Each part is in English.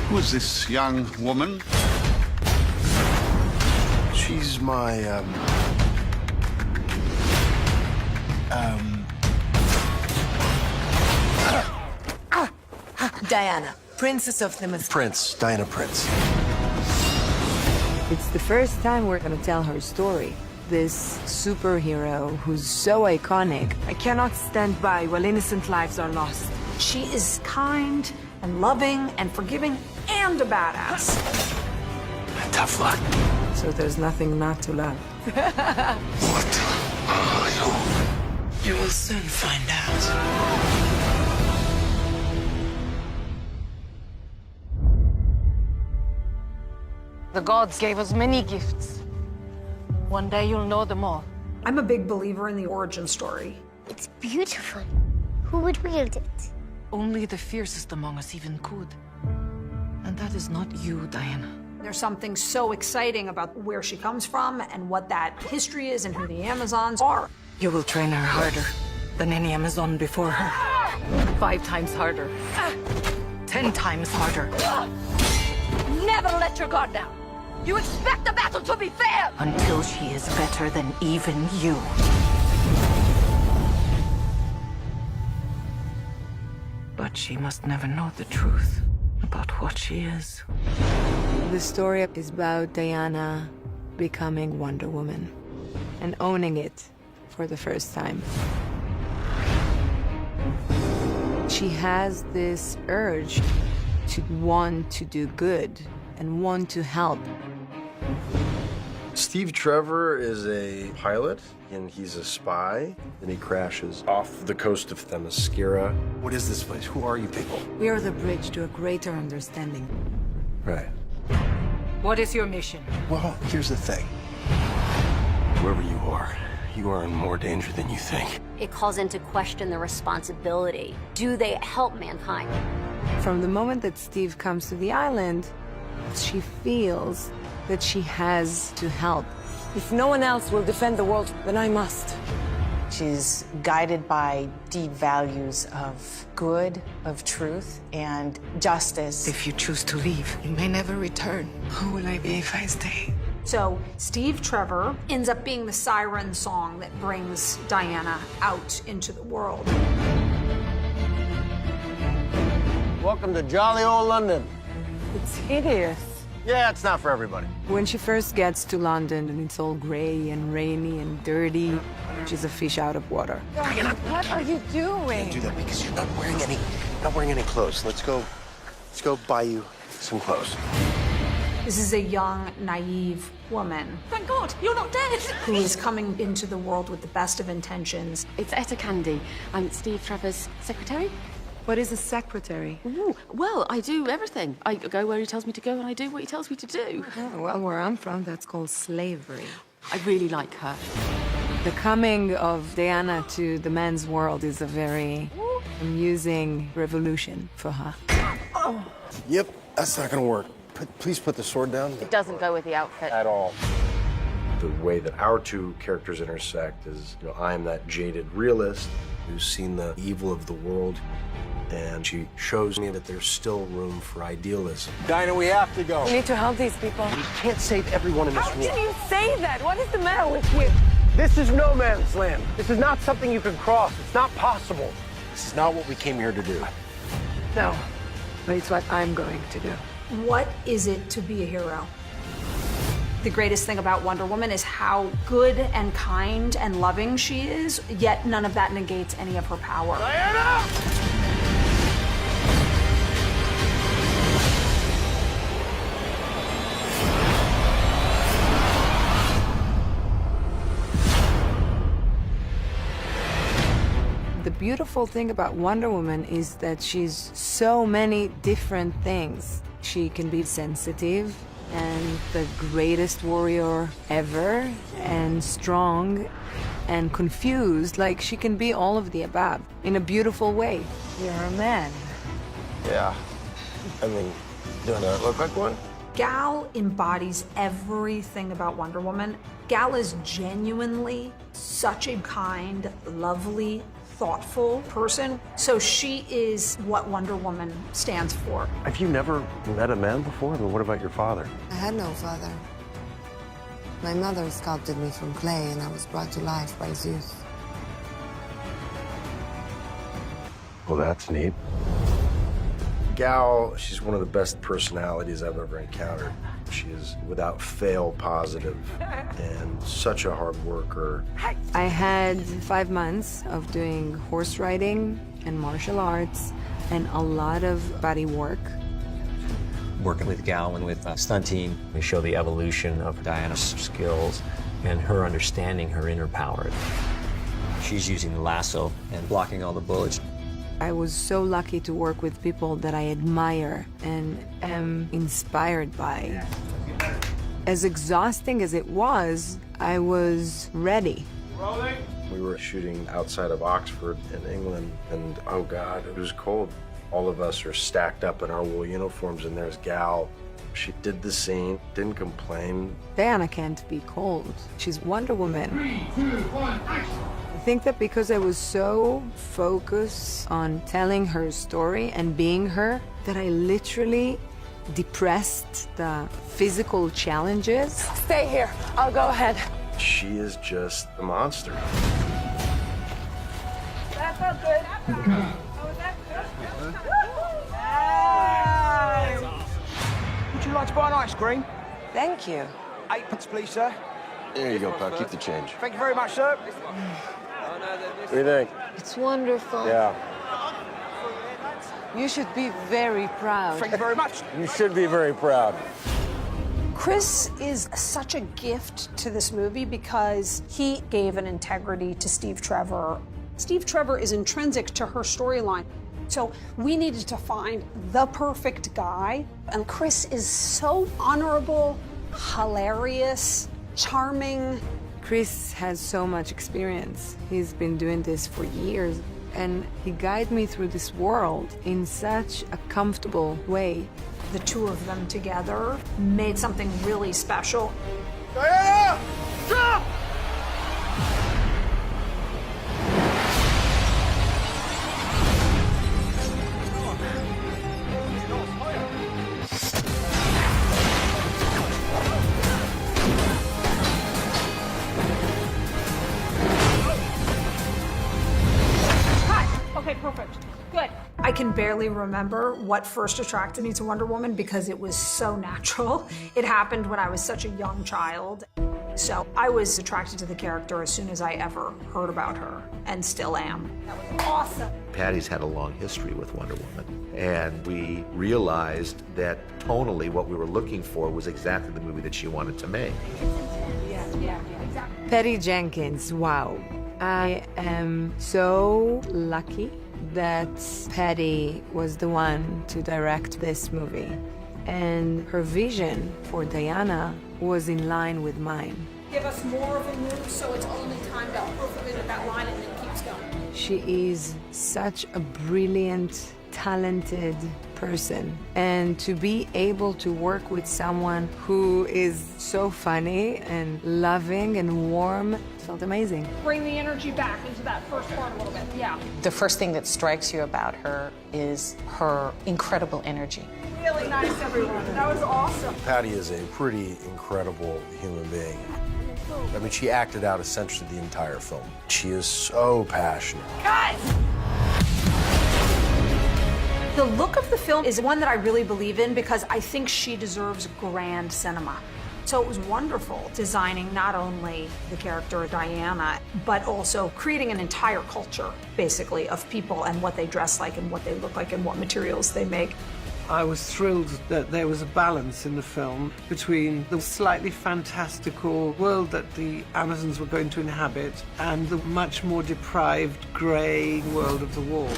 Who is this young woman? She's my, Diana, Princess of the Mist. Prince, Diana Prince. It's the first time we're gonna tell her story. This superhero who's so iconic. I cannot stand by while innocent lives are lost. She is kind and loving and forgiving and a badass. Tough luck. So there's nothing not to love. What are you? You will soon find out. The gods gave us many gifts. One day you'll know them all. I'm a big believer in the origin story. It's beautiful. Who would wield it? Only the fiercest among us even could. And that is not you, Diana. There's something so exciting about where she comes from and what that history is and who the Amazons are. You will train her harder than any Amazon before her. 5 times harder. 10 times harder. Never let your guard down. You expect the battle to be fair! Until she is better than even you. But she must never know the truth about what she is. The story is about Diana becoming Wonder Woman and owning it for the first time. She has this urge to want to do good and want to help. Steve Trevor is a pilot, and he's a spy, and he crashes off the coast of Themyscira. What is this place? Who are you people? We are the bridge to a greater understanding. Right. What is your mission? Well, here's the thing. Whoever you are in more danger than you think. It calls into question the responsibility. Do they help mankind? From the moment that Steve comes to the island, she feels that she has to help. If no one else will defend the world, then I must. She's guided by deep values of good, of truth, and justice. If you choose to leave, you may never return. Who will I be if I stay? So Steve Trevor ends up being the siren song that brings Diana out into the world. Welcome to jolly old London. It's hideous. Yeah, it's not for everybody. When she first gets to London and it's all gray and rainy and dirty, she's a fish out of water. What are you doing? Do that because you're not wearing any clothes. Let's go buy you some clothes. This is a young, naive woman Thank God, you're not dead! who is coming into the world with the best of intentions. It's Etta Candy. I'm Steve Trevor's secretary. What is a secretary? Ooh, well, I do everything. I go where he tells me to go, and I do what he tells me to do. Oh, well, where I'm from, that's called slavery. I really like her. The coming of Diana to the men's world is a very amusing revolution for her. Yep, that's not gonna work. Please put the sword down. It doesn't go with the outfit. At all. The way that our two characters intersect is, I'm that jaded realist who's seen the evil of the world, and she shows me that there's still room for idealism. Dinah, we have to go. We need to help these people. We can't save everyone in this How war. can you say that? What is the matter with you? This is no man's land. This is not something you can cross. It's not possible. This is not what we came here to do. No, but it's what I'm going to do. What is it to be a hero? The greatest thing about Wonder Woman is how good and kind and loving she is, yet none of that negates any of her power. Diana! The beautiful thing about Wonder Woman is that she's so many different things. She can be sensitive and the greatest warrior ever, and strong and confused. Like, she can be all of the above in a beautiful way. You're a man. Yeah. I mean, do I not look like one? Gal embodies everything about Wonder Woman. Gal is genuinely such a kind, lovely, thoughtful person. So she is what Wonder Woman stands for. Have you never met a man before? I mean, what about your father? I had no father. My mother sculpted me from clay, and I was brought to life by Zeus. Well, that's neat. Gal, she's one of the best personalities I've ever encountered. She is without fail positive and such a hard worker. I had 5 months of doing horse riding and martial arts and a lot of body work. Working with Gal and with stunt team, we show the evolution of Diana's skills and her understanding her inner power. She's using the lasso and blocking all the bullets. I was so lucky to work with people that I admire and am inspired by. As exhausting as it was, I was ready. We were shooting outside of Oxford in England, and oh God, it was cold. All of us are stacked up in our wool uniforms, and there's Gal. She did the scene, didn't complain. Diana can't be cold. She's Wonder Woman. 3, 2, 1, action! I think that because I was so focused on telling her story and being her, that I literally depressed the physical challenges. Stay here. I'll go ahead. She is just a monster. That felt good. Would you like to buy an ice cream? Thank you. 8 please, sir. There you go, pal. Keep the change. Thank you very much, sir. What do you think? It's wonderful. Yeah. You should be very proud. Thank you very much. You should be very proud. Chris is such a gift to this movie because he gave an integrity to Steve Trevor. Steve Trevor is intrinsic to her storyline. So we needed to find the perfect guy. And Chris is so honorable, hilarious, charming. Chris has so much experience. He's been doing this for years, and he guided me through this world in such a comfortable way. The two of them together made something really special. Diana! Stop! Okay, perfect. Good. I can barely remember what first attracted me to Wonder Woman because it was so natural. It happened when I was such a young child. So I was attracted to the character as soon as I ever heard about her, and still am. That was awesome. Patty's had a long history with Wonder Woman, and we realized that tonally what we were looking for was exactly the movie that she wanted to make. Yeah, exactly. Patty Jenkins, wow. I am so lucky that Patty was the one to direct this movie. And her vision for Diana was in line with mine. Give us more of a move so it's only time to overvisit that line and it keeps going. She is such a brilliant, talented person. And to be able to work with someone who is so funny and loving and warm felt amazing. Bring the energy back into that first part a little bit, yeah. The first thing that strikes you about her is her incredible energy. Really nice, everyone. That was awesome. Patty is a pretty incredible human being. I mean, she acted out essentially the entire film. She is so passionate. Guys! The look of the film is one that I really believe in because I think she deserves grand cinema. So it was wonderful designing not only the character Diana, but also creating an entire culture, basically, of people and what they dress like and what they look like and what materials they make. I was thrilled that there was a balance in the film between the slightly fantastical world that the Amazons were going to inhabit and the much more deprived, grey world of the war.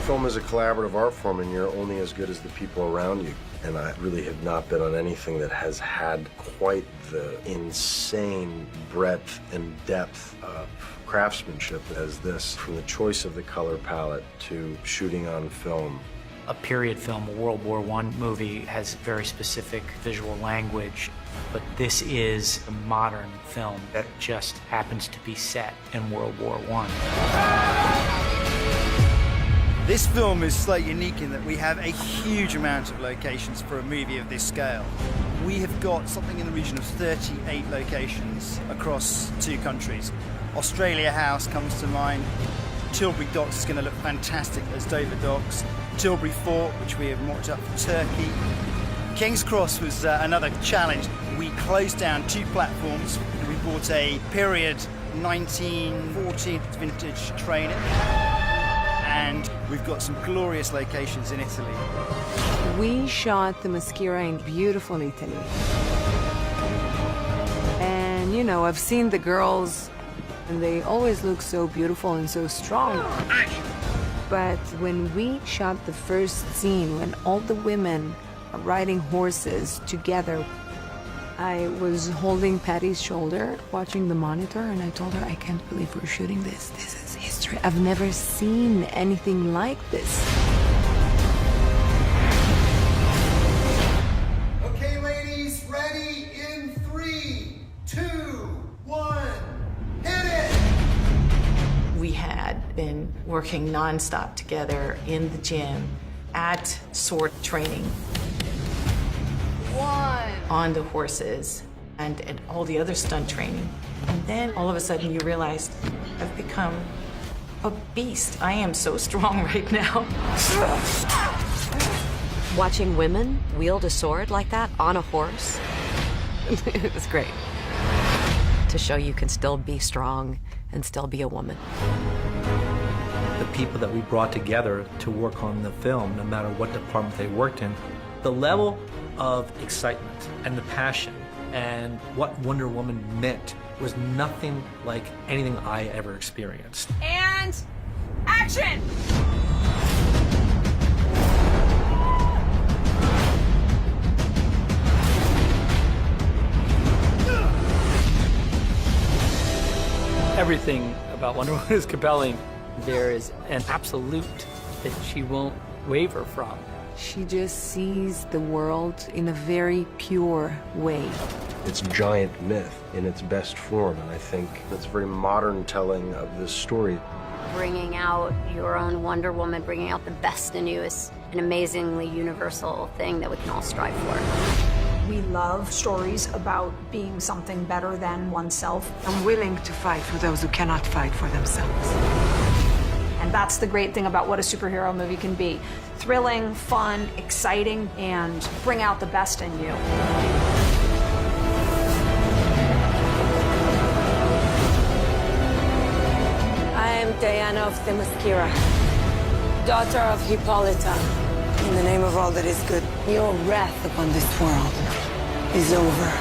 Film is a collaborative art form, and you're only as good as the people around you. And I really have not been on anything that has had quite the insane breadth and depth of craftsmanship as this. From the choice of the color palette to shooting on film, A period film, a World War I movie, has very specific visual language, but this is a modern film that just happens to be set in World War I. This film is slightly unique in that we have a huge amount of locations for a movie of this scale. We have got something in the region of 38 locations across 2 countries. Australia House comes to mind. Tilbury Docks is going to look fantastic as Dover Docks. Tilbury Fort, which we have mocked up for Turkey. King's Cross was another challenge. We closed down 2 platforms. We bought a period 1940 vintage train in. And we've got some glorious locations in Italy. We shot the Maschera in beautiful Italy. And, you know, I've seen the girls, and they always look so beautiful and so strong. But when we shot the first scene, when all the women are riding horses together, I was holding Patty's shoulder, watching the monitor, and I told her, I can't believe we're shooting this. This is history. I've never seen anything like this. Okay, ladies, ready in 3, 2, 1, hit it! We had been working nonstop together in the gym, at sword training, on the horses, and all the other stunt training. And then all of a sudden you realize, I've become a beast. I am so strong right now. Watching women wield a sword like that on a horse, it was great. To show you can still be strong and still be a woman. The people that we brought together to work on the film, no matter what department they worked in, the level of excitement and the passion and what Wonder Woman meant was nothing like anything I ever experienced. And action! Everything about Wonder Woman is compelling. There is an absolute that she won't waver from. She just sees the world in a very pure way. It's giant myth in its best form, and I think that's a very modern telling of this story. Bringing out your own Wonder Woman, bringing out the best in you is an amazingly universal thing that we can all strive for. We love stories about being something better than oneself. I'm willing to fight for those who cannot fight for themselves. And that's the great thing about what a superhero movie can be. Thrilling, fun, exciting, and bring out the best in you. I am Diana of Themyscira, daughter of Hippolyta. In the name of all that is good, your wrath upon this world is over.